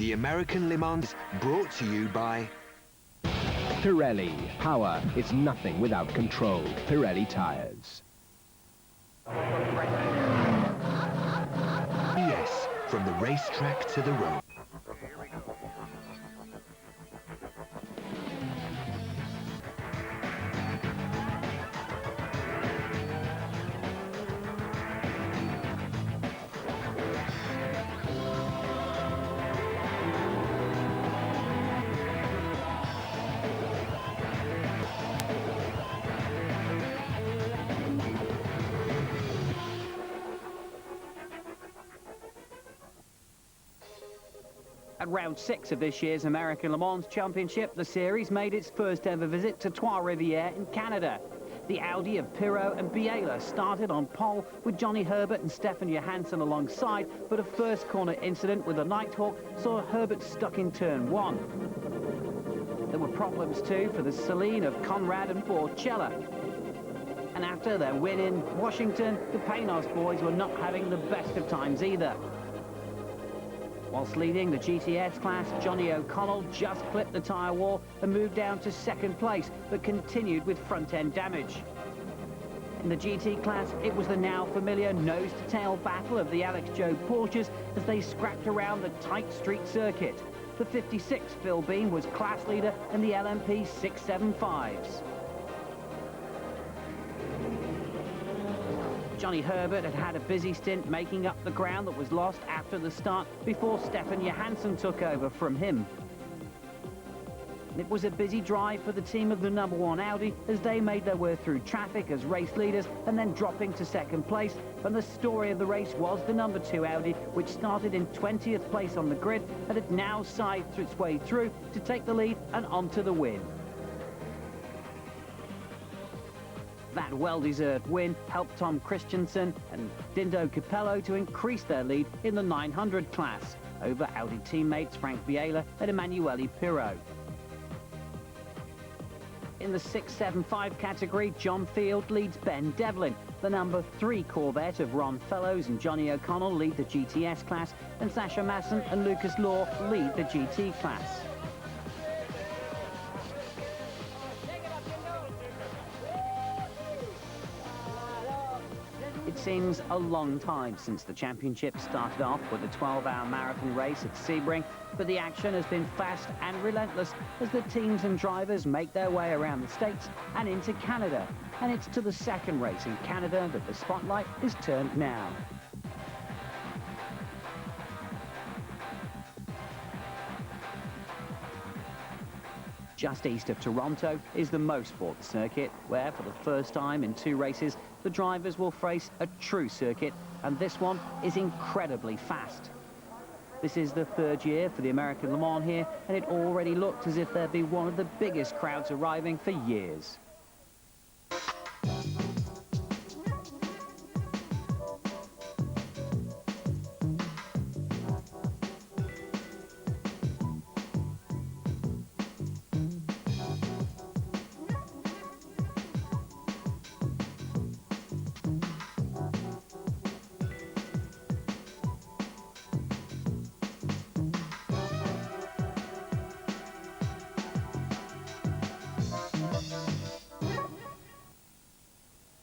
The American Le Mans brought to you by Pirelli. Power is nothing without control. Pirelli tires. Yes, from the racetrack to the road. At round 6 of this year's American Le Mans Championship, the series made its first ever visit to Trois-Rivières in Canada. The Audi of Pirot and Biela started on pole with Johnny Herbert and Stefan Johansson alongside, but a first corner incident with the Nighthawk saw Herbert stuck in turn 1. There were problems too for the Celine of Conrad and Borcella. And after their win in Washington, the Paynos boys were not having the best of times either. Whilst leading the GTS class, Johnny O'Connell just clipped the tyre wall and moved down to second place, but continued with front-end damage. In the GT class, it was the now familiar nose-to-tail battle of the Alex Joe Porsches as they scrapped around the tight street circuit. The 56 Phil Beam was class leader in the LMP 675s. Johnny Herbert had had a busy stint making up the ground that was lost after the start before Stefan Johansson took over from him. It was a busy drive for the team of the number 1 Audi as they made their way through traffic as race leaders and then dropping to second place. And the story of the race was the number 2 Audi, which started in 20th place on the grid and had now scythed its way through to take the lead and onto the win. That well-deserved win helped Tom Christensen and Dindo Capello to increase their lead in the 900 class over Audi teammates Frank Biela and Emanuele Pirot. In the 675 category, John Field leads Ben Devlin. The number 3 Corvette of Ron Fellows and Johnny O'Connell lead the GTS class, and Sasha Masson and Lucas Law lead the GT class. It seems a long time since the championship started off with a 12-hour marathon race at Sebring, but the action has been fast and relentless as the teams and drivers make their way around the States and into Canada. And it's to the second race in Canada that the spotlight is turned now. Just east of Toronto is the Mosport circuit, where for the first time in 2 races, the drivers will face a true circuit, and this one is incredibly fast. This is the 3rd year for the American Le Mans here, and it already looked as if there'd be one of the biggest crowds arriving for years.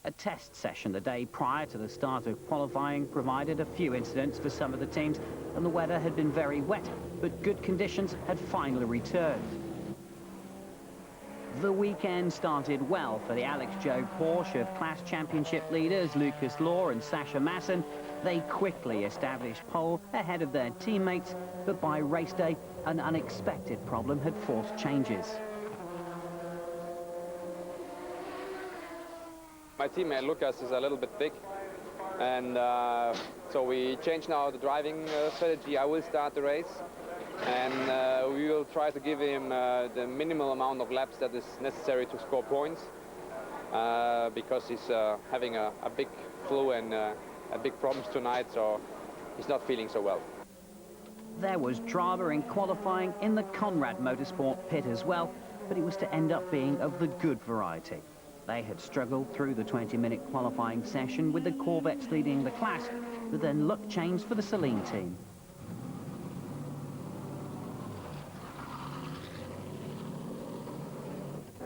A test session the day prior to the start of qualifying provided a few incidents for some of the teams, and the weather had been very wet, but good conditions had finally returned. The weekend started well for the Alex Joe Porsche of class championship leaders Lucas Law and Sasha Masson. They quickly established pole ahead of their teammates, but by race day, an unexpected problem had forced changes. My teammate Lucas is a little bit thick, and so we changed now the driving strategy. I will start the race, and we will try to give him the minimal amount of laps that is necessary to score points, because he's having a big flu and big problems tonight, so he's not feeling so well. There was drama in qualifying in the Conrad Motorsport pit as well, but it was to end up being of the good variety. They had struggled through the 20-minute qualifying session with the Corvettes leading the class, but then luck changed for the Celine team.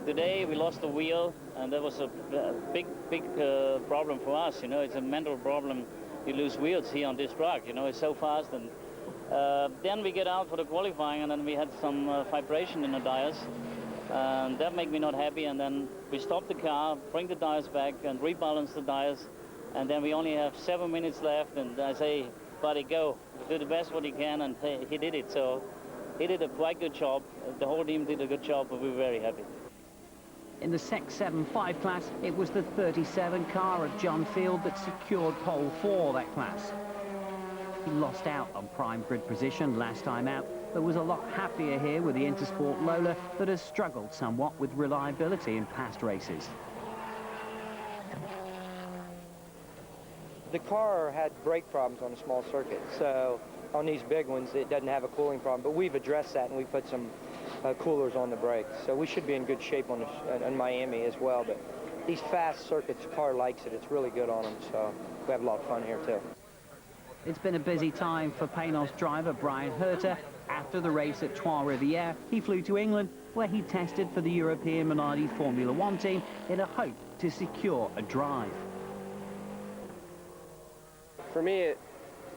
Today we lost the wheel, and that was a big problem for us. You know, it's a mental problem. You lose wheels here on this track. You know, it's so fast. And then we get out for the qualifying, and then we had some vibration in the tires. And that made me not happy. And then we stop the car, bring the tires back, and rebalance the tires. And then we only have 7 minutes left. And I say, buddy, go. Do the best what you can. And he did it. So he did a quite good job. The whole team did a good job, but we were very happy. In the Sec 7.5 class, it was the 37 car of John Field that secured pole 4 that class. He lost out on prime grid position last time out, but was a lot happier here with the Intersport Lola that has struggled somewhat with reliability in past races. The car had brake problems on a small circuit, so on these big ones it doesn't have a cooling problem, but we've addressed that and we put some coolers on the brakes, so we should be in good shape on in Miami as well. But these fast circuits, the car likes it. It's really good on them, so we have a lot of fun here too. It's been a busy time for Panos driver Brian Herter. After the race at Trois-Rivières, he flew to England, where he tested for the European Minardi Formula One team in a hope to secure a drive. For me, it's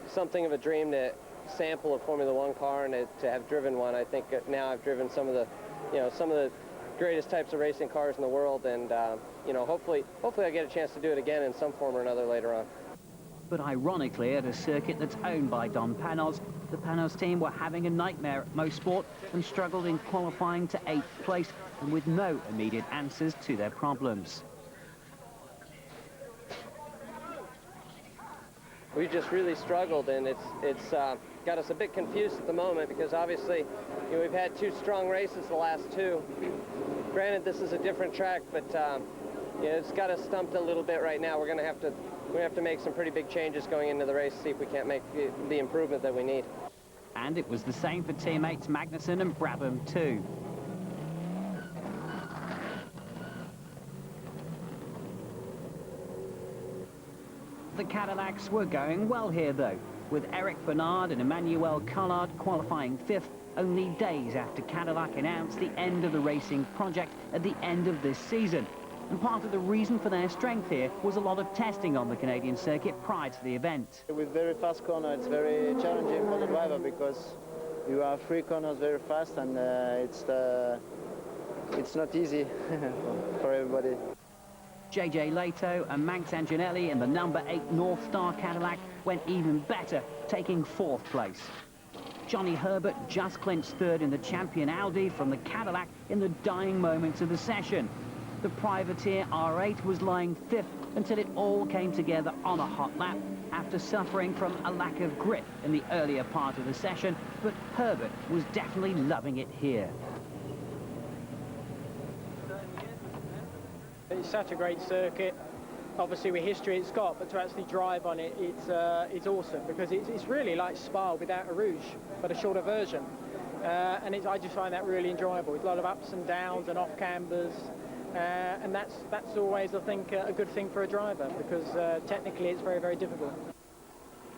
something of a dream to sample a Formula One car and to have driven one. I think now I've driven some of the greatest types of racing cars in the world, and you know, hopefully I get a chance to do it again in some form or another later on. But ironically, at a circuit that's owned by Don Panos, the Panos team were having a nightmare at Mosport and struggled in qualifying to 8th place, and with no immediate answers to their problems. We just really struggled, and it's got us a bit confused at the moment, because obviously, you know, we've had 2 strong races the last 2. Granted, this is a different track, but yeah, it's got us stumped a little bit right now. We're going to have to make some pretty big changes going into the race, see if we can't make the improvement that we need. And it was the same for teammates Magnussen and Brabham too. The Cadillacs were going well here though, with Eric Bernard and Emmanuel Collard qualifying 5th only days after Cadillac announced the end of the racing project at the end of this season. And part of the reason for their strength here was a lot of testing on the Canadian circuit prior to the event. With very fast corner, it's very challenging for the driver, because you have 3 corners very fast, and it's not easy for everybody. JJ Leto and Max Anginelli in the number 8 North Star Cadillac went even better, taking 4th place. Johnny Herbert just clinched 3rd in the champion Audi from the Cadillac in the dying moments of the session. The privateer R8 was lying 5th until it all came together on a hot lap after suffering from a lack of grip in the earlier part of the session, but Herbert was definitely loving it here. It's such a great circuit. Obviously with history it's got, but to actually drive on it, it's awesome, because it's really like Spa without a Rouge, but a shorter version. And I just find that really enjoyable. It's a lot of ups and downs and off cambers. And that's always, I think, a good thing for a driver, because technically it's very, very difficult.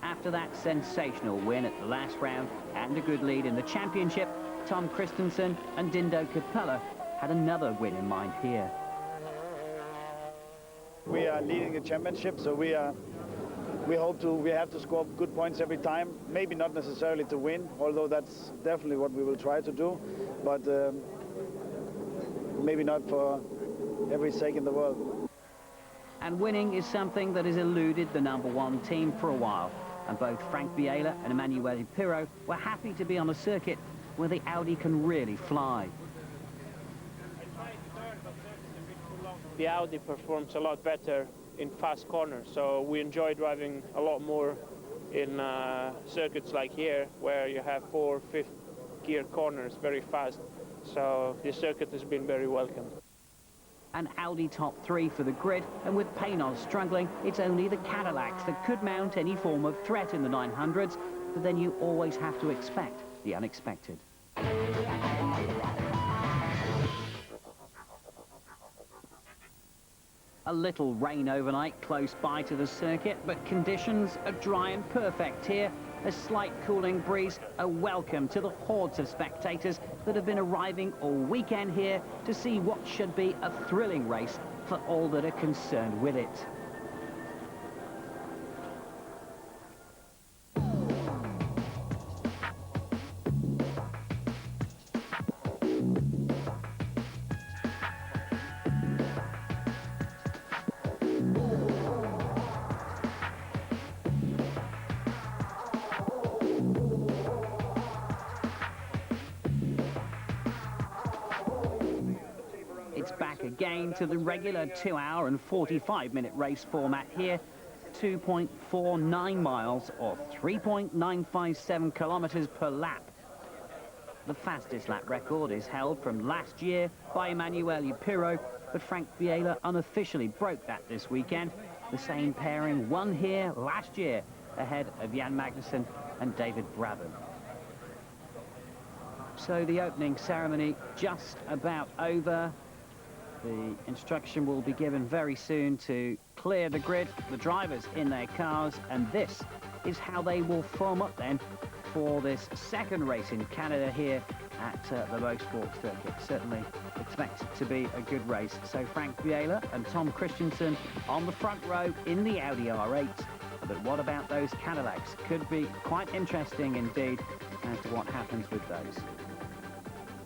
After that sensational win at the last round and a good lead in the championship, Tom Christensen and Dindo Capella had another win in mind here. We are leading the championship, so we have to score good points every time. Maybe not necessarily to win, although that's definitely what we will try to do, but maybe not for every sake in the world. And winning is something that has eluded the number 1 team for a while. And both Frank Biela and Emanuele Pirro were happy to be on a circuit where the Audi can really fly. The Audi performs a lot better in fast corners, so we enjoy driving a lot more in circuits like here, where you have 4, 5th gear corners very fast. So this circuit has been very welcome. An Audi top 3 for the grid, and with Panos struggling, it's only the Cadillacs that could mount any form of threat in the 900s, but then you always have to expect the unexpected. A little rain overnight close by to the circuit, but conditions are dry and perfect here, A slight cooling breeze, a welcome to the hordes of spectators that have been arriving all weekend here to see what should be a thrilling race for all that are concerned with it. It's back again to the regular 2-hour and 45-minute race format here. 2.49 miles or 3.957 kilometers per lap. The fastest lap record is held from last year by Emanuele Pirro, but Frank Biela unofficially broke that this weekend. The same pairing won here last year ahead of Jan Magnussen and David Brabham. So the opening ceremony just about over. The instruction will be given very soon to clear the grid, the drivers in their cars, and this is how they will form up then for this second race in Canada here at the Motorsport Circuit. Certainly expect it to be a good race. So Frank Biela and Tom Christensen on the front row in the Audi R8. But what about those Cadillacs? Could be quite interesting indeed as to what happens with those.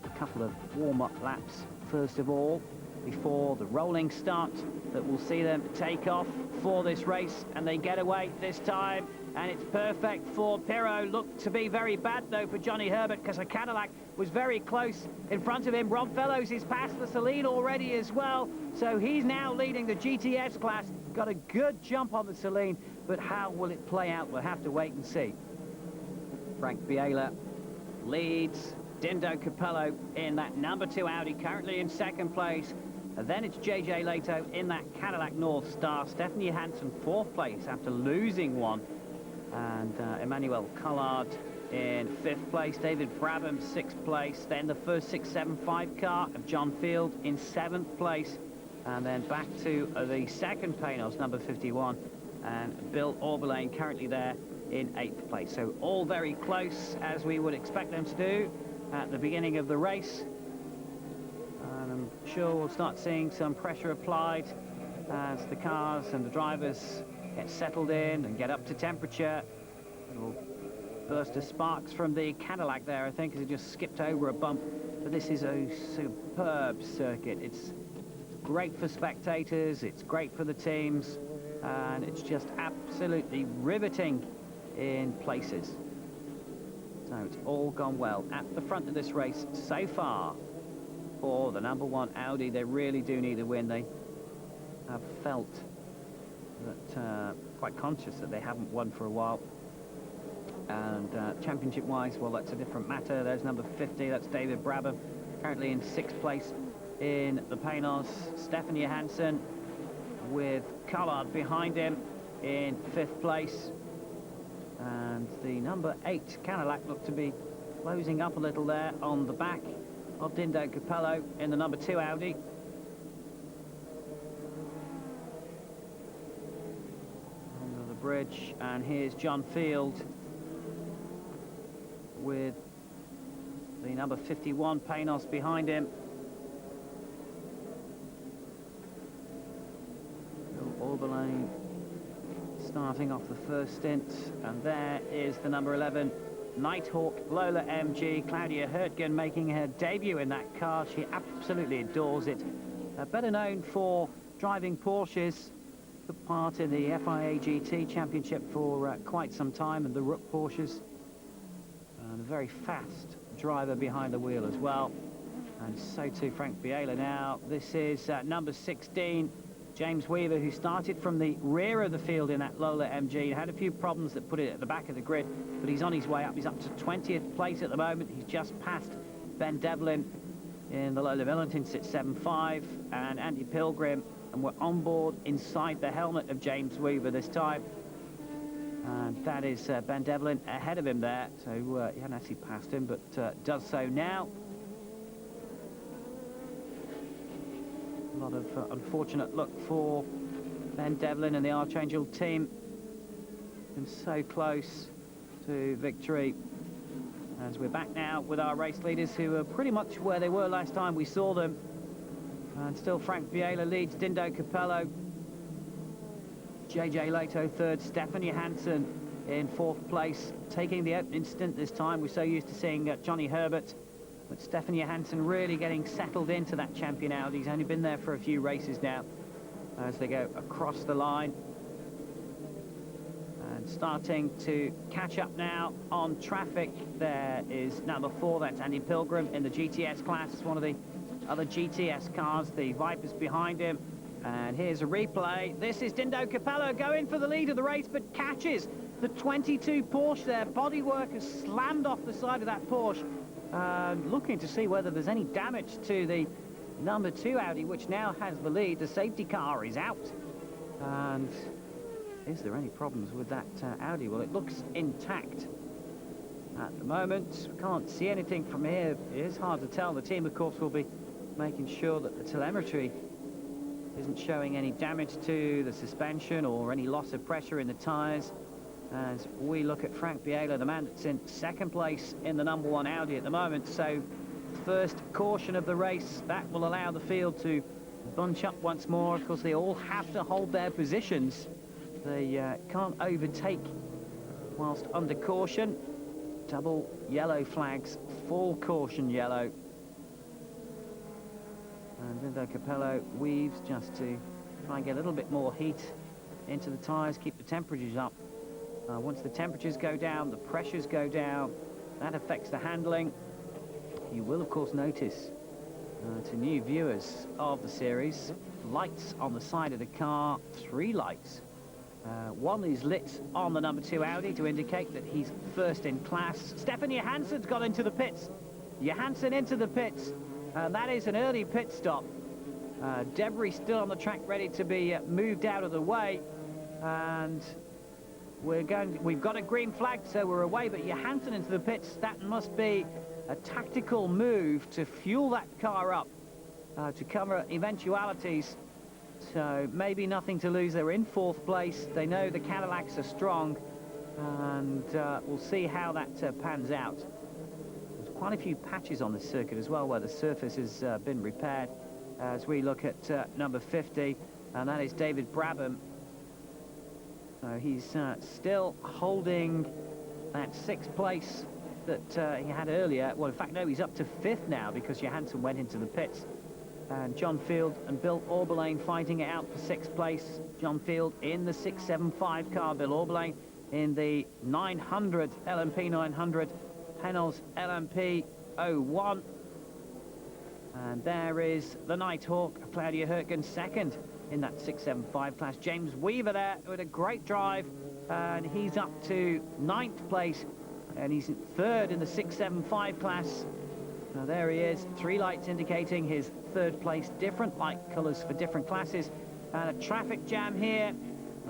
A couple of warm-up laps first of all, before the rolling start that will see them take off for this race, and they get away this time, and it's perfect for Pirro. Looked to be very bad though for Johnny Herbert, because a Cadillac was very close in front of him. Rob Fellows is past the Celine already as well, so he's now leading the GTS class. Got a good jump on the Celine, but how will it play out? We'll have to wait and see. Frank Biela leads. Dindo Capello in that number 2 Audi, currently in second place. And then it's JJ Leto in that Cadillac North Star. Stephanie Hansen 4th place after losing one. And Emmanuel Collard in 5th place. David Brabham 6th place. Then the first 675 car of John Field in 7th place. And then back to the second Panos, number 51. And Bill Orbelane currently there in 8th place. So all very close, as we would expect them to do at the beginning of the race. And I'm sure we'll start seeing some pressure applied as the cars and the drivers get settled in and get up to temperature. A little burst of sparks from the Cadillac there, I think, as it just skipped over a bump. But this is a superb circuit. It's great for spectators, it's great for the teams, and it's just absolutely riveting in places. So it's all gone well at the front of this race so far for the number 1 Audi. They really do need a win. They have felt that quite conscious that they haven't won for a while. And championship-wise, well, that's a different matter. There's number 50, that's David Brabham, currently in 6th place in the Panos. Stephanie Hansen with Collard behind him in 5th place. And the number 8 Cadillac looked to be closing up a little there on the back of Dindo Capello in the number 2 Audi. Under the bridge, and here's John Field with the number 51 Panos behind him. Orbelane starting off the first stint, and there is the number 11 Nighthawk Lola MG. Claudia Hurtgen making her debut in that car. She absolutely adores it. Better known for driving Porsches, took part in the FIA GT Championship for quite some time, and the Rook Porsches. And a very fast driver behind the wheel as well. And so too Frank Biela now. This is number 16. James Weaver, who started from the rear of the field in that Lola MG, had a few problems that put it at the back of the grid, but he's on his way up. He's up to 20th place at the moment. He's just passed Ben Devlin in the Lola Millington, sits 7.5, and Andy Pilgrim, and we're on board inside the helmet of James Weaver this time. And that is Ben Devlin ahead of him there, so he hadn't actually passed him, but does so now. A lot of unfortunate luck for Ben Devlin and the Archangel team. Been so close to victory. As we're back now with our race leaders, who are pretty much where they were last time we saw them. And still Frank Biela leads, Dindo Capello, JJ Leto third, Stefan Johansson in fourth place, taking the opening stint this time. We're so used to seeing Johnny Herbert, but Stefan Johansson really getting settled into that champion Audi. He's only been there for a few races now as they go across the line. And starting to catch up now on traffic. There is number 4, that's Andy Pilgrim in the GTS class. It's one of the other GTS cars, the Vipers behind him. And here's a replay. This is Dindo Capello going for the lead of the race, but catches the 22 Porsche there. Bodywork has slammed off the side of that Porsche. Looking to see whether there's any damage to the number 2 Audi, which now has the lead. The safety car is out. And is there any problems with that Audi? Well, it looks intact at the moment. Can't see anything from here. It is hard to tell. The team, of course, will be making sure that the telemetry isn't showing any damage to the suspension or any loss of pressure in the tyres. As we look at Frank Biela, the man that's in second place in the number 1 Audi at the moment. So first caution of the race, that will allow the field to bunch up once more. Of course, they all have to hold their positions. They can't overtake whilst under caution. Double yellow flags, full caution yellow. And Dindo Capello weaves just to try and get a little bit more heat into the tyres, keep the temperatures up. Once the temperatures go down, the pressures go down, that affects the handling. You will, of course, notice to new viewers of the series, lights on the side of the car, 3 lights. One is lit on the number 2 Audi to indicate that he's first in class. Stefan Johansson's got into the pits. Johansson into the pits, and that is an early pit stop. Debris still on the track, ready to be moved out of the way, and we've got a green flag, so we're away. But Johansson into the pits, that must be a tactical move to fuel that car up to cover eventualities. So maybe nothing to lose. They're in 4th place. They know the Cadillacs are strong, and we'll see how that pans out. There's quite a few patches on this circuit as well where the surface has been repaired. As we look at number 50, and that is David Brabham. So he's still holding that 6th place that he had earlier. Well, in fact, no, he's up to 5th now because Johansson went into the pits. And John Field and Bill Oberlane fighting it out for 6th place. John Field in the 675 car, Bill Oberlane in the 900, LMP 900, Pennell's LMP 01. And there is the Nighthawk, Claudia Hurtgen, 2nd in that 675 class. James Weaver there with a great drive, and he's up to 9th place, and he's 3rd in the 675 class. Now there he is, 3 lights indicating his 3rd place, different light colours for different classes, and a traffic jam here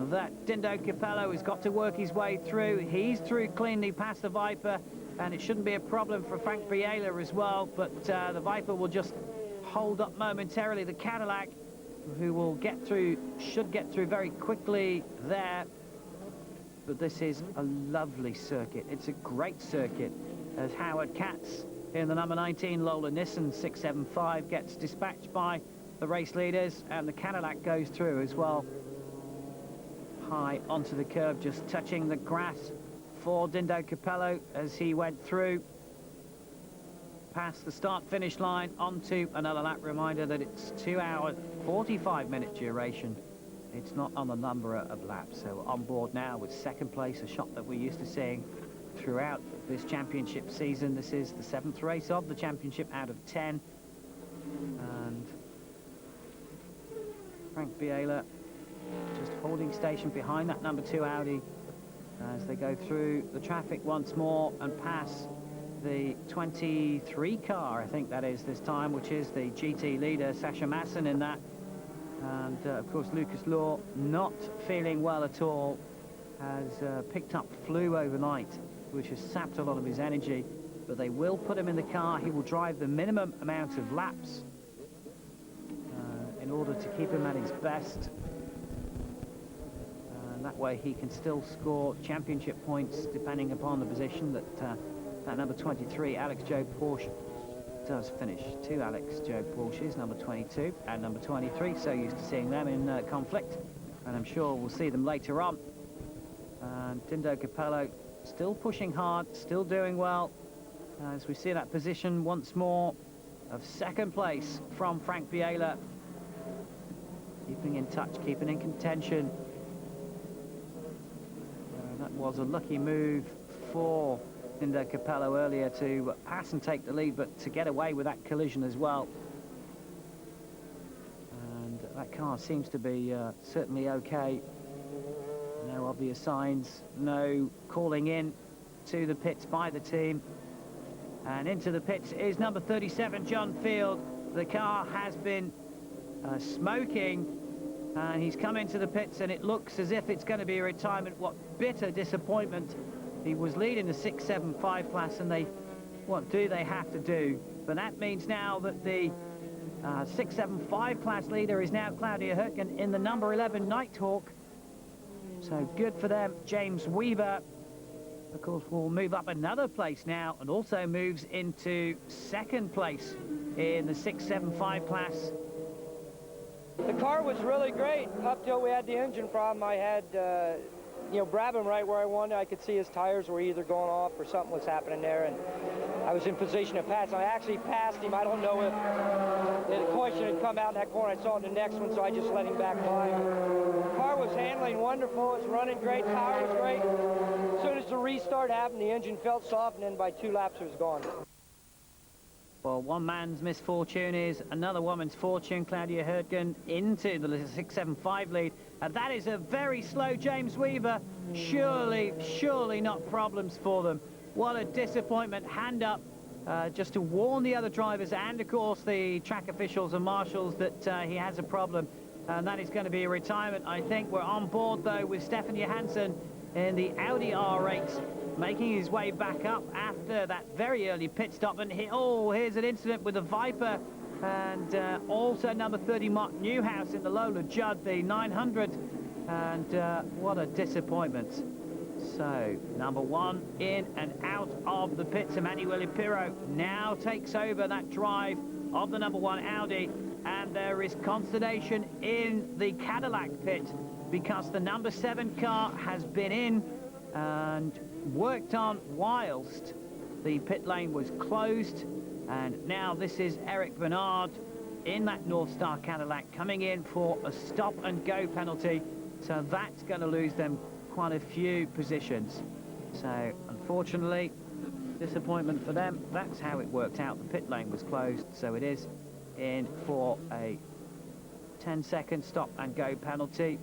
that Dindo Capello has got to work his way through. He's through cleanly past the Viper, and it shouldn't be a problem for Frank Biela as well, but the Viper will just hold up momentarily. The Cadillac, who will get through, should get through very quickly there. But this is a lovely circuit. It's a great circuit, as Howard Katz in the number 19 Lola Nissan 675 gets dispatched by the race leaders, and the Cadillac goes through as well. High onto the curb, just touching the grass for Dindo Capello as he went through. Past the start-finish line, onto another lap. Reminder that it's 2 hours, 45-minute duration. It's not on the number of laps. So on board now with 2nd place, a shot that we're used to seeing throughout this championship season. This is the 7th race of the championship out of 10. And Frank Biela just holding station behind that number 2 Audi as they go through the traffic once more and pass the 23 car, I think that is this time, which is the GT leader, Sasha Masson in that. And of course Lucas Law, not feeling well at all, has picked up flu overnight, which has sapped a lot of his energy, but they will put him in the car. He will drive the minimum amount of laps in order to keep him at his best. that way he can still score championship points depending upon the position that number 23, Alex Joe Porsche, does finish. Two Alex Joe Porsches, number 22 and number 23, so used to seeing them in conflict, and I'm sure we'll see them later on. And Dindo Capello still pushing hard, still doing well, as we see that position once more of second place from Frank Biela. Keeping in touch, keeping in contention. That was a lucky move for Dindo Capello earlier to pass and take the lead, but to get away with that collision as well. And that car seems to be certainly okay. No obvious signs, no calling in to the pits by the team. And into the pits is number 37, John Field. The car has been smoking, and he's come into the pits, and it looks as if it's going to be a retirement. What bitter disappointment. He was leading the 675 class, and what do they have to do? But that means now that the 675 class leader is now Claudia Hurtgen in the number 11 Nighthawk. So good for them. James Weaver, of course, will move up another place now, and also moves into second place in the 675 class. The car was really great up till we had the engine problem. I had, you know, Brabham right where I wanted. I could see his tires were either going off or something was happening there, and I was in position to pass. I actually passed him. I don't know if the caution had come out in that corner. I saw it in the next one, so I just let him back by. The car was handling wonderful. It was running great. Power was great. As soon as the restart happened, the engine felt soft, and then by 2 laps it was gone. Well, one man's misfortune is another woman's fortune. Claudia Hurtgen into the 675 lead. And that is a very slow James Weaver. Surely not problems for them. What a disappointment. Hand up just to warn the other drivers and, of course, the track officials and marshals that he has a problem. And that is going to be a retirement. I think we're on board, though, with Stefan Johansson in the Audi R8. Making his way back up after that very early pit stop. And here's an incident with the Viper, and also number 30 Mark Newhouse in the Lola Judd, the 900, and what a disappointment. So number 1 in and out of the pits. Emanuele Pirro now takes over that drive of the number 1 Audi, and there is consternation in the Cadillac pit because the number 7 car has been in and worked on whilst the pit lane was closed. And now this is Eric Bernard in that North Star Cadillac coming in for a stop and go penalty, so that's going to lose them quite a few positions. So unfortunately, disappointment for them. That's how it worked out. The pit lane was closed, so it is in for a 10-second stop and go penalty.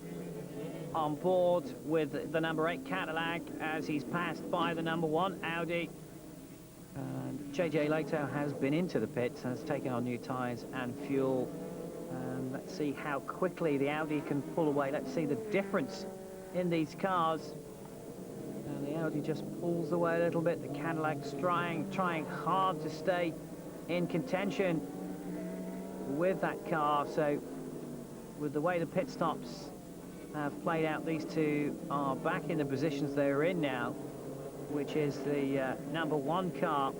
On board with the number 8 Cadillac as he's passed by the number 1 Audi. And JJ Leto has been into the pits, has taken on new tyres and fuel. And let's see how quickly the Audi can pull away. Let's see the difference in these cars. And the Audi just pulls away a little bit. The Cadillac's trying hard to stay in contention with that car. So with the way the pit stops have played out, these two are back in the positions they're in now, which is the number 1 car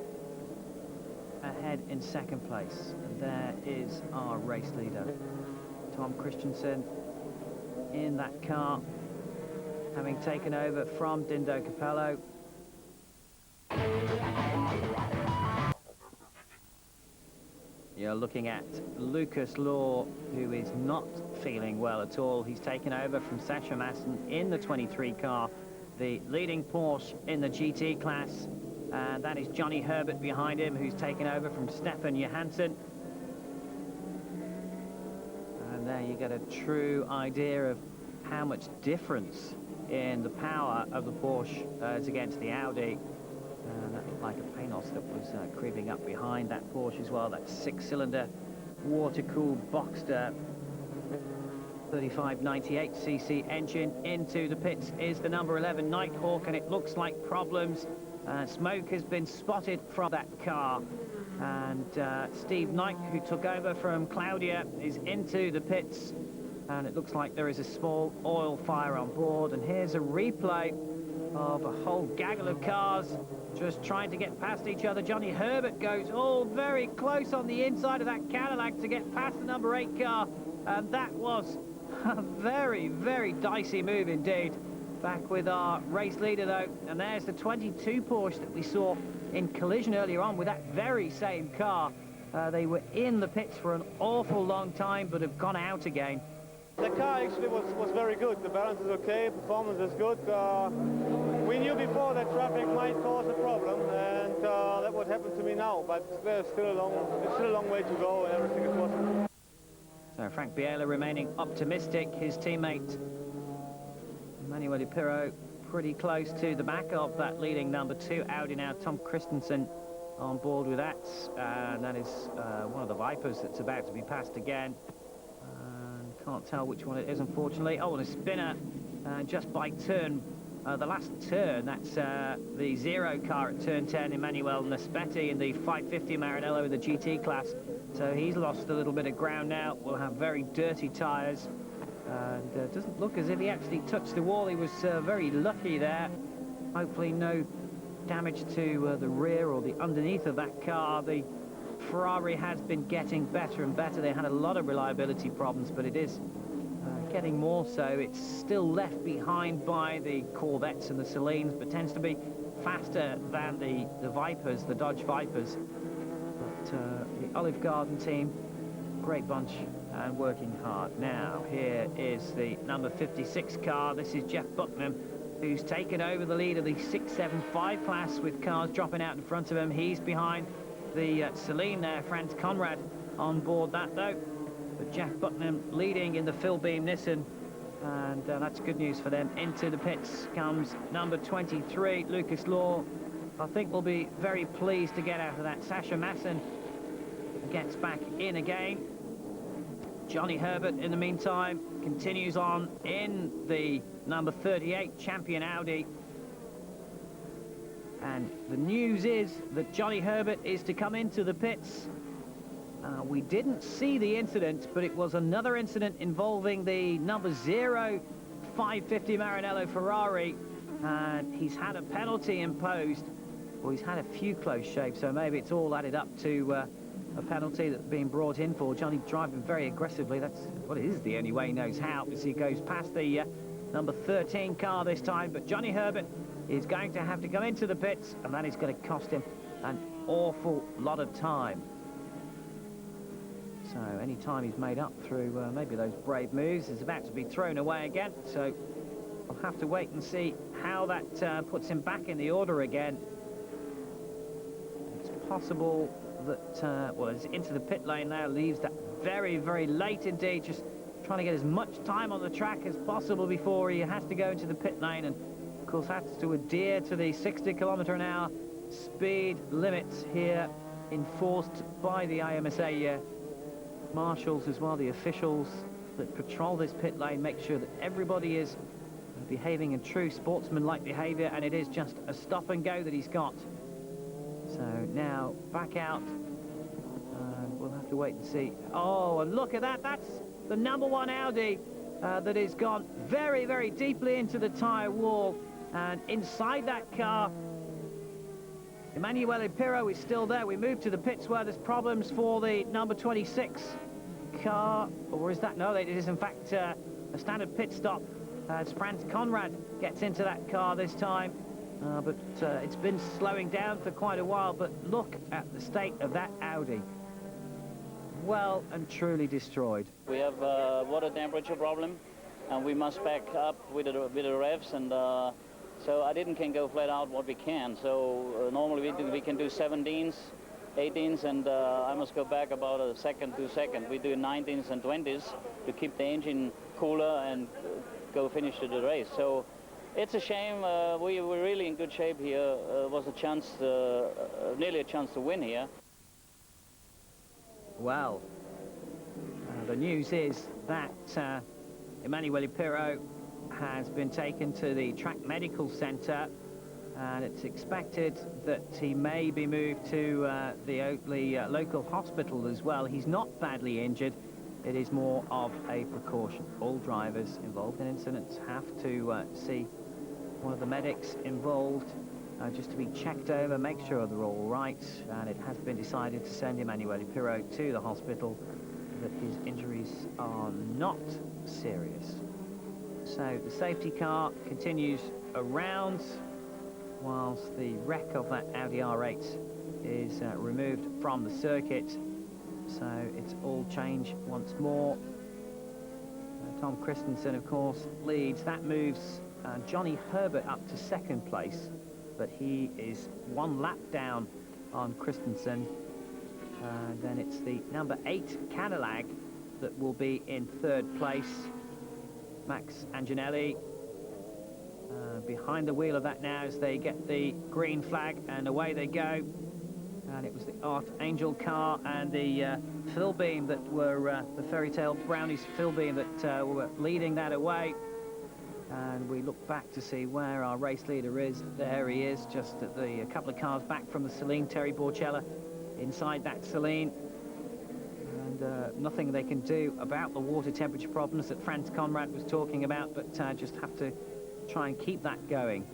ahead in second place. And there is our race leader, Tom Christensen, in that car, having taken over from Dindo Capello. You're looking at Lucas Law, who is not feeling well at all. He's taken over from Sascha Massen in the 23 car, the leading Porsche in the GT class. And that is Johnny Herbert behind him, who's taken over from Stefan Johansson. And there you get a true idea of how much difference in the power of the Porsche as against the Audi. And that looked like a Panos that was creeping up behind that Porsche as well. That 6-cylinder water-cooled Boxster 3598cc engine. Into the pits is the number 11 Nighthawk, and it looks like problems. Smoke has been spotted from that car, and Steve Knight, who took over from Claudia, is into the pits. and it looks like there is a small oil fire on board. And here's a replay of a whole gaggle of cars just trying to get past each other. Johnny Herbert goes all very close on the inside of that Cadillac to get past the number 8 car, and that was a very, very dicey move indeed. Back with our race leader though, and there's the 22 Porsche that we saw in collision earlier on with that very same car. They were in the pits for an awful long time, but have gone out again. The car actually was very good. The balance is okay, performance is good. We knew before that traffic might cause a problem, and that would happen to me now, but there's still a long way to go, and everything is possible. So Frank Biela remaining optimistic. His teammate Emanuele Pirro pretty close to the back of that leading number 2 Audi now. Tom Christensen on board with that, and that is one of the Vipers that's about to be passed again. Can't tell which one it is, unfortunately. Oh, and a spinner just by turn, the last turn. That's the 0 car at turn 10, Emmanuel Naspetti in the 550 Maranello in the GT class. So he's lost a little bit of ground now. We'll have very dirty tyres. And doesn't look as if he actually touched the wall. He was very lucky there. Hopefully no damage to the rear or the underneath of that car. The Ferrari has been getting better and better. They had a lot of reliability problems, but it is getting more so. It's still left behind by the Corvettes and the Salines, but tends to be faster than the Vipers, the Dodge Vipers. But the Olive Garden team, great bunch and working hard. Now, here is the number 56 car. This is Jeff Bucknam, who's taken over the lead of the 675 class with cars dropping out in front of him. He's behind the Celine there, Franz Conrad on board that though. But Jeff Bucknam leading in the Phil Beam Nissan, and that's good news for them. Into the pits comes number 23, Lucas Law. I think we'll be very pleased to get out of that. Sasha Masson gets back in again. Johnny Herbert, in the meantime, continues on in the number 38 champion Audi. And the news is that Johnny Herbert is to come into the pits. We didn't see the incident, but it was another incident involving the number 0 550 Maranello Ferrari. And he's had a penalty imposed. Well, he's had a few close shaves, so maybe it's all added up to a penalty that's being brought in for Johnny driving very aggressively. That's what it is, the only way he knows how, as he goes past the number 13 car this time. But Johnny Herbert is going to have to come into the pits, and that is going to cost him an awful lot of time. So any time he's made up through maybe those brave moves is about to be thrown away again. So we'll have to wait and see how that puts him back in the order again. It's possible that, well, it's into the pit lane now, leaves that very, very late indeed, just trying to get as much time on the track as possible before he has to go into the pit lane, and of course has to adhere to the 60 km/h speed limits here enforced by the IMSA marshals as well. The officials that patrol this pit lane make sure that everybody is behaving in true sportsman-like behaviour, and it is just a stop and go that he's got. So now back out, and we'll have to wait and see. Oh, and look at that, that's the number 1 Audi that has gone very, very deeply into the tyre wall, and inside that car Emanuele Pirro is still there. We move to the pits where there's problems for the number 26 car, or is that? No, it is in fact a standard pit stop as Franz Conrad gets into that car this time. But it's been slowing down for quite a while, but look at the state of that Audi. Well and truly destroyed. We have a water temperature problem, and we must back up with the revs, and so I can go flat out what we can. So normally we can do 17s, 18s, and I must go back about a second, 2 seconds. We do 19s and 20s to keep the engine cooler and go finish the race. So it's a shame. We were really in good shape here. Was a chance, nearly a chance to win here. Well, the news is that Emanuele Pirro has been taken to the track medical centre, and it's expected that he may be moved to the Oakley local hospital as well. He's not badly injured, it is more of a precaution. All drivers involved in incidents have to see one of the medics involved just to be checked over, make sure they're all right, and it has been decided to send Emanuele Pirro to the hospital, that his injuries are not serious. So the safety car continues around whilst the wreck of that Audi R8 is removed from the circuit. So it's all change once more. Tom Christensen, of course, leads. That moves Johnny Herbert up to second place, but he is one lap down on Christensen. Then it's the number 8 Cadillac that will be in third place. Max Anginelli behind the wheel of that now as they get the green flag, and away they go. And it was the Archangel car and the Phil Beam that were the Fairy Tale Brownies Phil Beam that were leading that away. And we look back to see where our race leader is. There he is, just at a couple of cars back from the Celine, Terry Borchella inside that Celine. And nothing they can do about the water temperature problems that Franz Conrad was talking about, but just have to try and keep that going.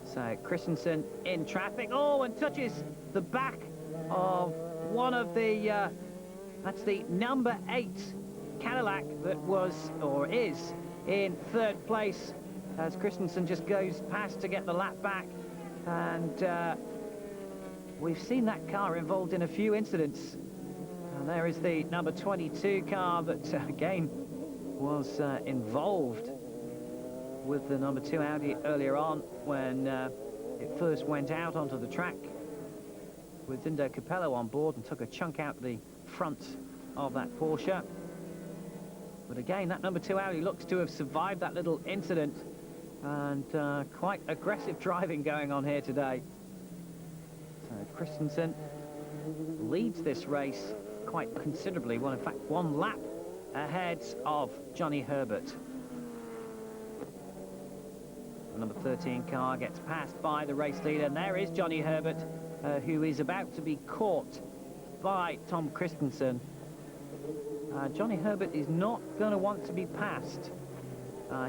So Christensen in traffic. Oh, and touches the back of one of the, that's the number 8 Cadillac that was, or is, in third place as Christensen just goes past to get the lap back. And we've seen that car involved in a few incidents. And there is the number 22 car that, again, was involved with the number 2 Audi earlier on when it first went out onto the track with Dindo Capello on board and took a chunk out the front of that Porsche. But again, that number 2 Audi looks to have survived that little incident, and quite aggressive driving going on here today. So Christensen leads this race quite considerably, well, in fact, one lap ahead of Johnny Herbert. The number 13 car gets passed by the race leader, and there is Johnny Herbert, who is about to be caught by Tom Christensen. Johnny Herbert is not going to want to be passed.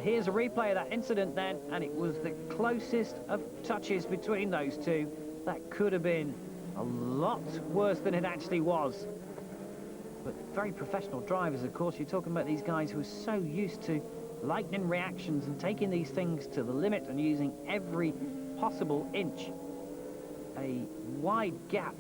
Here's a replay of that incident then, and it was the closest of touches between those two. That could have been a lot worse than it actually was. But very professional drivers, of course. You're talking about these guys who are so used to lightning reactions and taking these things to the limit and using every possible inch. A wide gap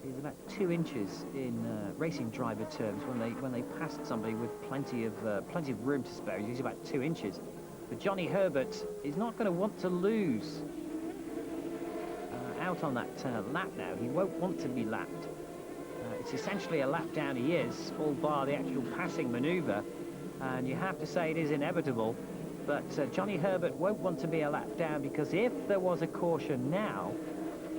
is about 2 inches in racing driver terms when they passed somebody with plenty of room to spare. He's about 2 inches. But Johnny Herbert is not going to want to lose out on that lap now. He won't want to be lapped. It's essentially a lap down he is, all bar the actual passing manoeuvre. And you have to say it is inevitable. But Johnny Herbert won't want to be a lap down, because if there was a caution now,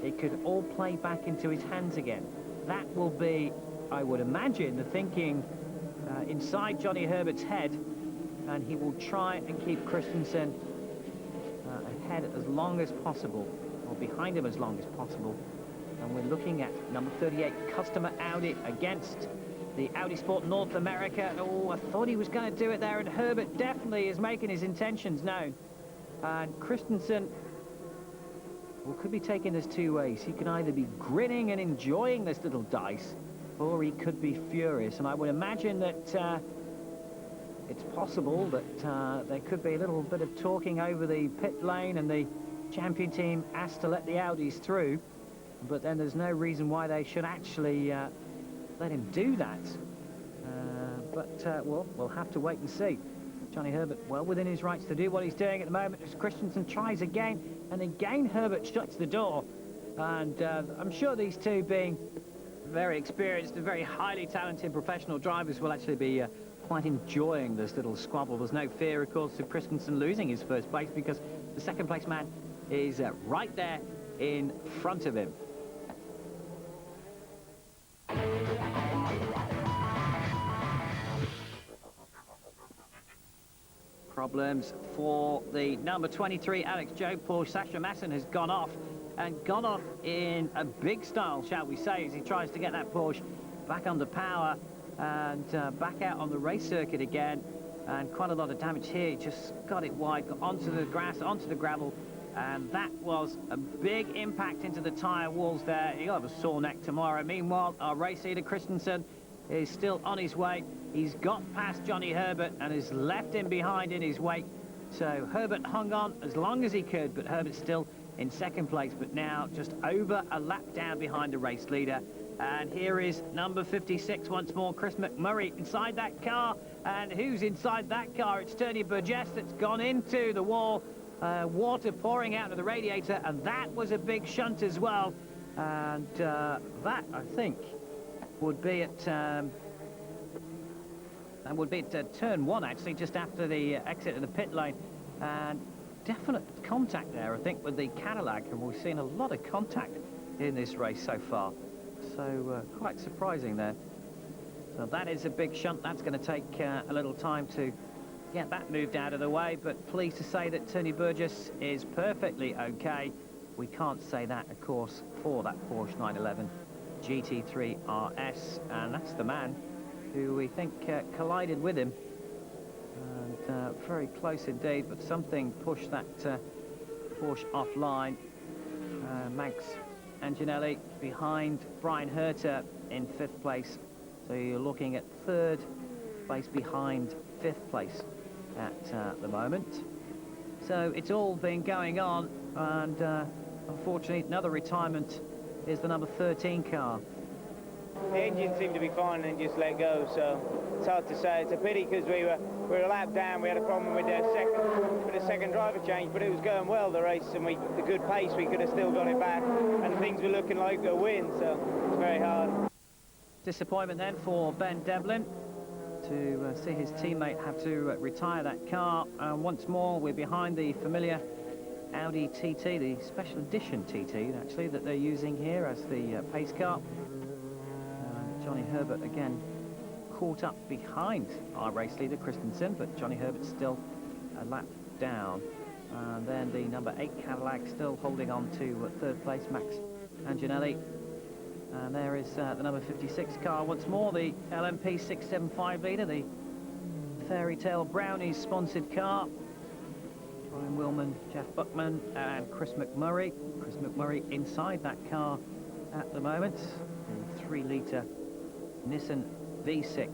it could all play back into his hands again. That will be, I would imagine, the thinking inside Johnny Herbert's head, and he will try and keep Christensen ahead as long as possible, or behind him as long as possible. And we're looking at number 38 Customer Audi against the Audi Sport North America. Oh, I thought he was going to do it there, and Herbert definitely is making his intentions known. And Christensen, well, could be taking this 2 ways. He can either be grinning and enjoying this little dice, or he could be furious. And I would imagine that it's possible that there could be a little bit of talking over the pit lane, and the champion team asked to let the Audis through. But then there's no reason why they should actually let him do that. Well, we'll have to wait and see. Johnny Herbert well within his rights to do what he's doing at the moment, as Christensen tries again, and again Herbert shuts the door. And I'm sure these two, being very experienced and very highly talented professional drivers, will actually be quite enjoying this little squabble. There's no fear, of course, of Christensen losing his first place, because the second place man is right there in front of him. Problems for the number 23 Alex Joe Porsche. Sasha Masson has gone off, and gone off in a big style, shall we say, as he tries to get that Porsche back under power. and back out on the race circuit again, and quite a lot of damage here. Just got it wide, got onto the grass, onto the gravel, and that was a big impact into the tyre walls there. He'll have a sore neck tomorrow. Meanwhile, our race leader Christensen is still on his way. He's got past Johnny Herbert and has left him behind in his wake. So Herbert hung on as long as he could, but Herbert's still in second place, but now just over a lap down behind the race leader. And here is number 56 once more, Chris McMurray inside that car. And who's inside that car? It's Tony Burgess that's gone into the wall. Water pouring out of the radiator, and that was a big shunt as well. And that, I think, would be at turn one, actually, just after the exit of the pit lane. And definite contact there, I think, with the Cadillac, and we've seen a lot of contact in this race so far. So quite surprising there. So that is a big shunt. That's going to take a little time to get that moved out of the way, but pleased to say that Tony Burgess is perfectly okay. We can't say that, of course, for that Porsche 911 GT3 RS, and that's the man who we think collided with him. And very close indeed, but something pushed that Porsche offline. Max Anginelli behind Brian Herter in 5th place. So you're looking at 3rd place behind 5th place at the moment. So it's all been going on, and unfortunately another retirement is the number 13 car. The engine seemed to be fine and just let go, so it's hard to say. It's a pity because we were a lap down. We had a problem with the second driver change, but it was going well, the race, and the good pace, we could have still got it back, and things were looking like a win, so it's very hard. Disappointment then for Ben Devlin to see his teammate have to retire that car. Once more, we're behind the familiar Audi TT, the special edition TT, actually, that they're using here as the pace car. Johnny Herbert again caught up behind our race leader Christensen, but Johnny Herbert still a lap down. And then the number 8 Cadillac still holding on to 3rd place, Max Anginelli. And there is the number 56 car once more, the LMP 675 litre, the Fairy Tale Brownies sponsored car. Brian Willman, Jeff Buckman and Chris McMurray. Chris McMurray inside that car at the moment. The 3-litre Nissan V6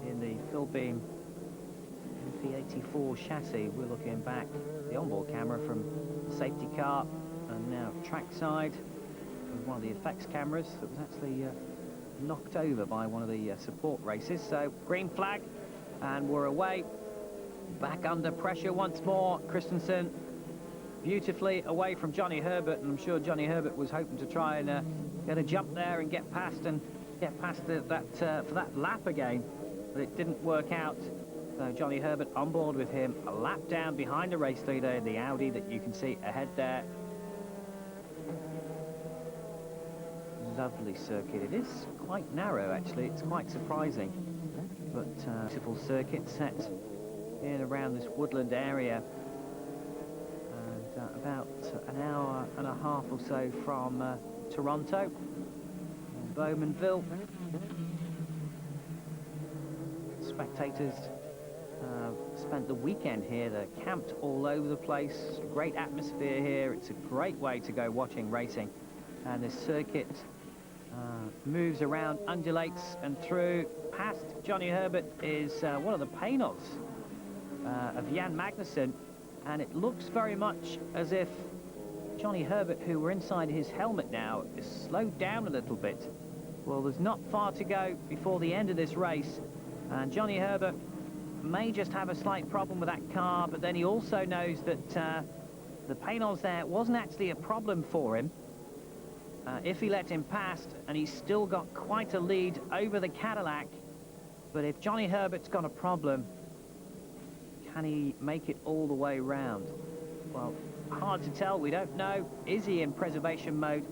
in the Philbeam MP84 chassis. We're looking back the onboard camera from the safety car, and now trackside with one of the effects cameras that was actually knocked over by one of the support races. So green flag, and we're away, back under pressure once more. Christensen beautifully away from Johnny Herbert, and I'm sure Johnny Herbert was hoping to try and get a jump there and get past that for that lap again, but it didn't work out. So Johnny Herbert on board with him, a lap down behind the race leader, the Audi that you can see ahead there. Lovely circuit. It is quite narrow, actually. It's quite surprising, but beautiful circuit set in around this woodland area, and about an hour and a half or so from Toronto, Bowmanville. Spectators spent the weekend here. They're camped all over the place. Great atmosphere here. It's a great way to go watching racing, and this circuit moves around, undulates, and through. Past Johnny Herbert is one of the Paynos of Jan Magnussen, and it looks very much as if Johnny Herbert, who we're inside his helmet now, is slowed down a little bit. Well, there's not far to go before the end of this race, and Johnny Herbert may just have a slight problem with that car, but then he also knows that the Paynos there wasn't actually a problem for him if he let him past, and he's still got quite a lead over the Cadillac. But if Johnny Herbert's got a problem, can he make it all the way round? Well, hard to tell. We don't know. Is he in preservation mode,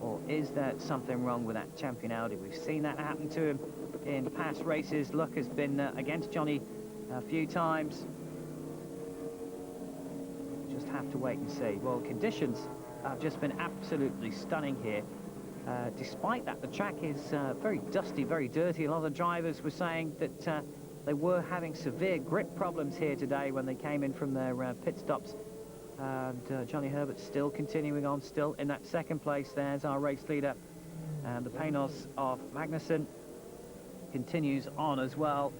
or is there something wrong with that champion Audi? We've seen that happen to him in past races. Luck has been against Johnny a few times. Just have to wait and see. Well, conditions have just been absolutely stunning here. Despite that, the track is very dusty, very dirty. A lot of drivers were saying that they were having severe grip problems here today when they came in from their pit stops. And Johnny Herbert still continuing on, still in that second place. There's our race leader. And the Panos of Magnussen continues on as well.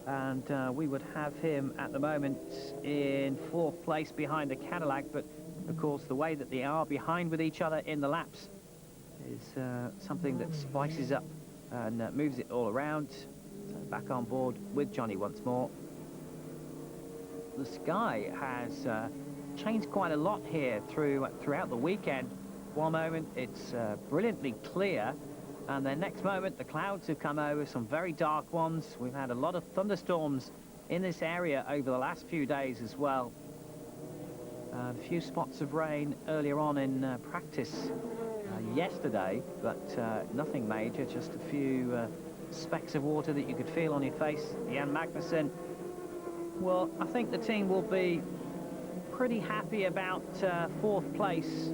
And we would have him at the moment in 4th place behind the Cadillac. But, of course, the way that they are behind with each other in the laps is something that spices up and moves it all around. So back on board with Johnny once more. The sky has changed quite a lot here throughout the weekend. One moment it's brilliantly clear, and then next moment the clouds have come over, some very dark ones. We've had a lot of thunderstorms in this area over the last few days as well. A few spots of rain earlier on in practice yesterday, but nothing major, just a few specks of water that you could feel on your face. Jan Magnussen, well, I think the team will be pretty happy about 4th place.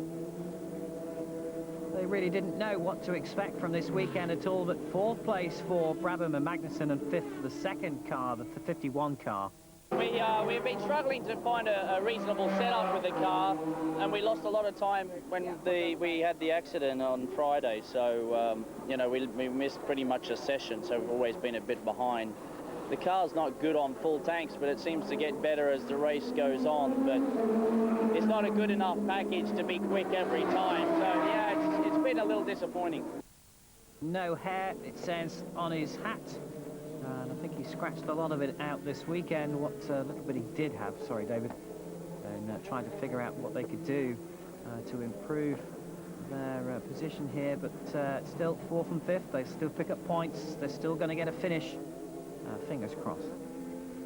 They really didn't know what to expect from this weekend at all, but 4th place for Brabham and Magnussen, and 5th for the second car, the 51 car. We've been struggling to find a reasonable setup with the car, and we lost a lot of time when we had the accident on Friday. So, you know, we missed pretty much a session, so we've always been a bit behind. The car's not good on full tanks, but it seems to get better as the race goes on. But it's not a good enough package to be quick every time. So, yeah, it's been a little disappointing. No hair, it says, on his hat. And I think he scratched a lot of it out this weekend, what little bit he did have, sorry David, and trying to figure out what they could do to improve their position here, but still 4th and 5th, they still pick up points, they're still going to get a finish, fingers crossed.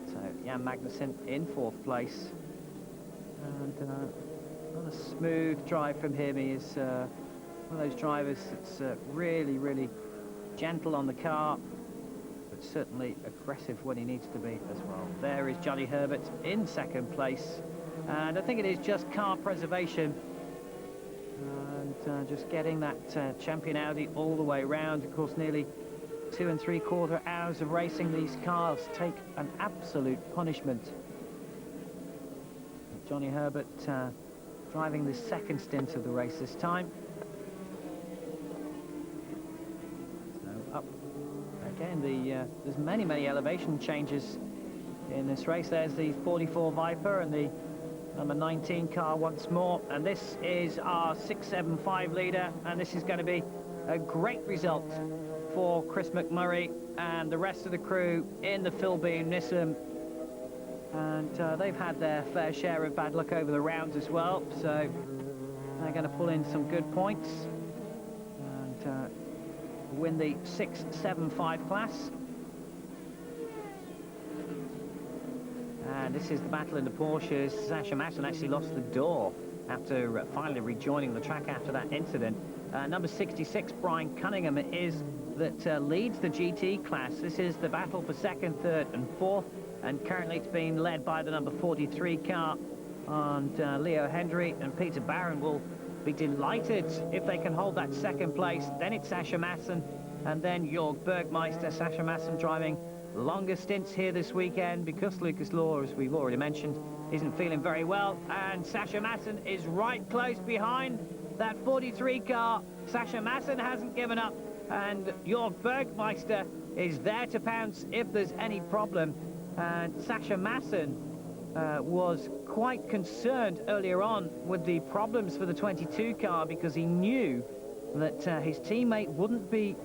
So Jan Magnussen in 4th place, and not a smooth drive from him. He is one of those drivers that's really, really gentle on the car, but certainly aggressive when he needs to be as well. There is Johnny Herbert in 2nd place, and I think it is just car preservation and just getting that champion Audi all the way round. Of course, nearly 2 3/4 hours of racing. These cars take an absolute punishment. Johnny Herbert driving the 2nd stint of the race this time. So up again, there's many elevation changes in this race. There's the 44 Viper and the number 19 car once more, and this is our 675 leader, and this is going to be a great result for Chris McMurray and the rest of the crew in the Philbeam Nissan. And they've had their fair share of bad luck over the rounds as well, so they're going to pull in some good points and win the 675 class. And this is the battle in the Porsches. Sasha Masson actually lost the door after finally rejoining the track after that incident. Number 66, Brian Cunningham, is that leads the GT class. This is the battle for 2nd, 3rd and 4th, and currently it's being led by the number 43 car. And Leo Hendry and Peter Barron will be delighted if they can hold that 2nd place. Then it's Sasha Masson, and then Jörg Bergmeister. Sasha Masson driving longer stints here this weekend because Lucas Law, as we've already mentioned, isn't feeling very well. And Sasha Masson is right close behind that 43 car. Sasha Masson hasn't given up, and Jörg Bergmeister is there to pounce if there's any problem. And Sasha Masson was quite concerned earlier on with the problems for the 22 car because he knew that his teammate wouldn't be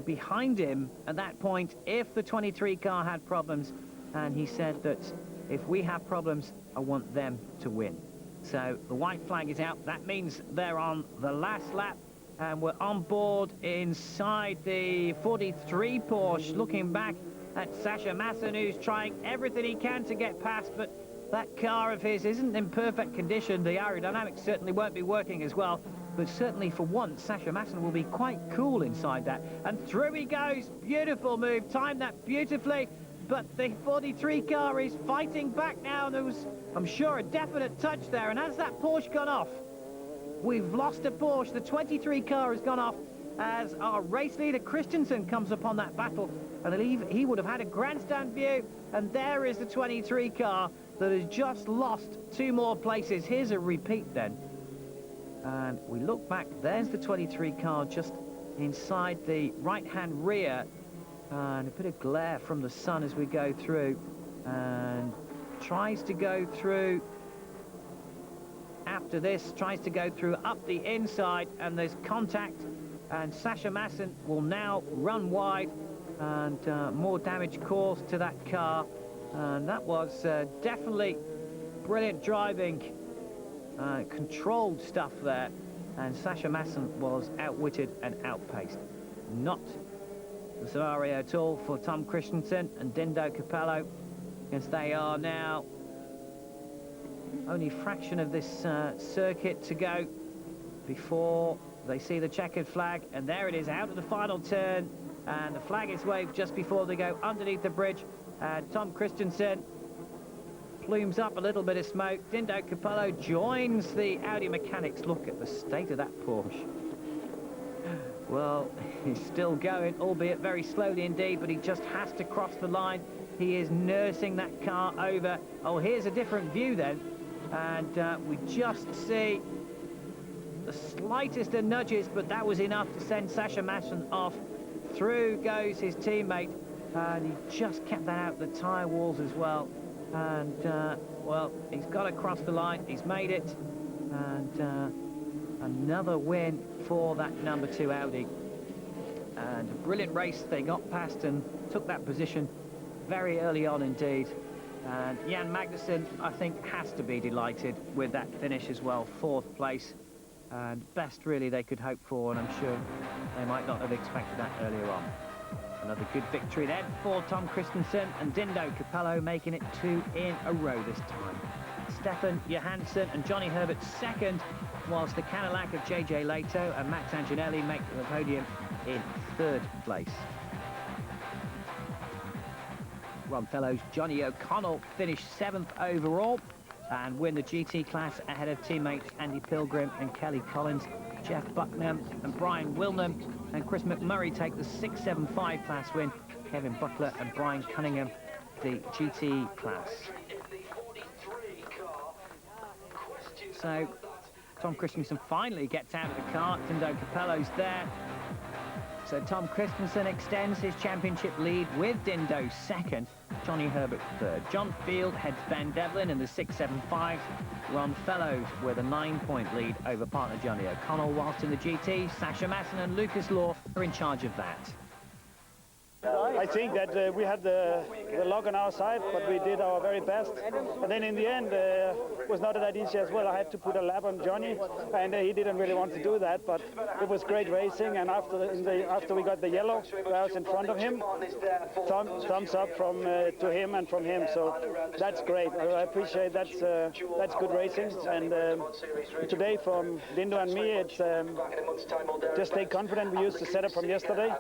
behind him at that point if the 23 car had problems, and he said that if we have problems, I want them to win. So the white flag is out. That means they're on the last lap, and we're on board inside the 43 Porsche, looking back at Sasha Masson, who's trying everything he can to get past, but that car of his isn't in perfect condition. The aerodynamics certainly won't be working as well, but certainly for once Sasha Masson will be quite cool inside that. And through he goes. Beautiful move, timed that beautifully, but the 43 car is fighting back now. There was, I'm sure, a definite touch there, and has that Porsche gone off? We've lost a Porsche. The 23 car has gone off, as our race leader Christensen comes upon that battle. I believe he would have had a grandstand view, and there is the 23 car that has just lost 2 more places. Here's a repeat then. And we look back, there's the 23 car just inside the right-hand rear, and a bit of glare from the sun as we go through, and tries to go through after this, tries to go through up the inside, and there's contact, and Sasha Masson will now run wide, and more damage caused to that car, and that was definitely brilliant driving, controlled stuff there, and Sasha Masson was outwitted and outpaced. Not the scenario at all for Tom Christensen and Dindo Capello, because they are now only a fraction of this circuit to go before they see the checkered flag, and there it is out of the final turn, and the flag is waved just before they go underneath the bridge, and Tom Christensen plumes up a little bit of smoke. Dindo Capello joins the Audi mechanics. Look at the state of that Porsche. Well, he's still going, albeit very slowly indeed, but he just has to cross the line. He is nursing that car over. Oh, here's a different view then, and we just see the slightest of nudges, but that was enough to send Sasha Masson off. Through goes his teammate, and he just kept that out the tyre walls as well. And, well, he's got to cross the line. He's made it. And another win for that number 2 Audi. And a brilliant race. They got past and took that position very early on indeed. And Jan Magnussen, I think, has to be delighted with that finish as well. 4th place. And best, really, they could hope for, and I'm sure they might not have expected that earlier on. Another good victory then for Tom Christensen, and Dindo Capello making it 2 in a row this time. Stefan Johansson and Johnny Herbert 2nd, whilst the Cadillac of JJ Leto and Max Anginelli make the podium in 3rd place. Ron Fellows' Johnny O'Connell finished 7th overall and win the GT class ahead of teammates Andy Pilgrim and Kelly Collins. Jeff Bucknam and Brian Wilnham and Chris McMurray take the 675 class win. Kevin Butler and Brian Cunningham the GT class. So Tom Christensen finally gets out of the car. Dindo Capello's there. So Tom Christensen extends his championship lead with Dindo 2nd, Johnny Herbert 3rd. John Field heads Ben Devlin in the 675. Ron Fellows with a 9-point lead over partner Johnny O'Connell, whilst in the GT, Sasha Masson and Lucas Law are in charge of that. I think that we had the luck on our side, but we did our very best. And then in the end, it was not that easy as well. I had to put a lap on Johnny, and he didn't really want to do that. But it was great racing. And after we got the yellow, I was in front of him. Thumbs up to him and from him. So that's great. I appreciate that's good racing. And today, from Dindo and me, it's just stay confident. We used the setup from yesterday,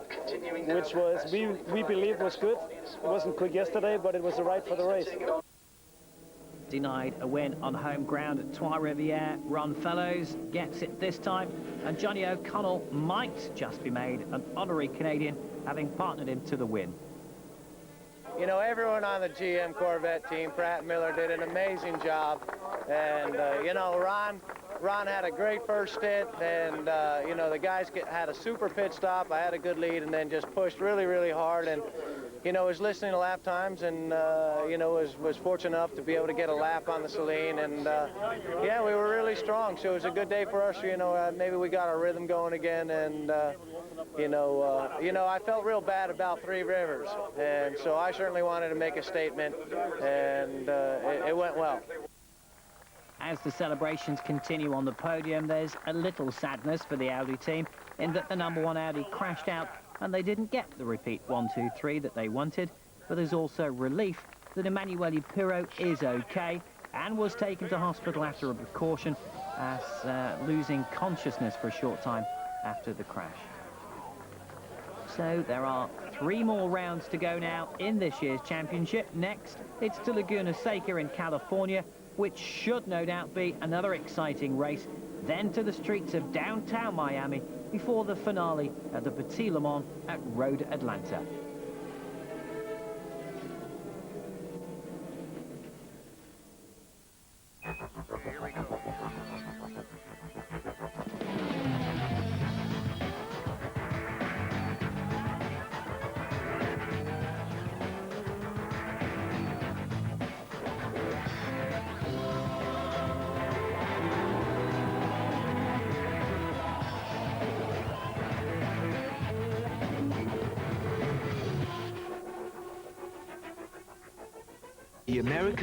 which was we believe was good. It wasn't quick yesterday, but it was the right for the race. Denied a win on home ground at Trois Rivières. Ron Fellows gets it this time, and Johnny O'Connell might just be made an honorary Canadian, having partnered him to the win. You know, everyone on the GM Corvette team, Pratt Miller, did an amazing job. And, you know, Ron had a great first stint, and, you know, the guys had a super pit stop. I had a good lead and then just pushed really, really hard. And, you know, was listening to lap times and, you know, was fortunate enough to be able to get a lap on the Saline. And, yeah, we were really strong. So it was a good day for us. You know, maybe we got our rhythm going again. And, you know, I felt real bad about Three Rivers. And so I certainly wanted to make a statement, and it went well. As the celebrations continue on the podium, there's a little sadness for the Audi team in that the number 1 Audi crashed out and they didn't get the repeat 1, 2, 3 that they wanted. But there's also relief that Emanuele Pirro is okay and was taken to hospital after a precaution, as losing consciousness for a short time after the crash. So there are 3 more rounds to go now in this year's championship. Next, it's to Laguna Seca in California, which should no doubt be another exciting race. Then to the streets of downtown Miami, before the finale at the Petit Le Mans at Road Atlanta. The American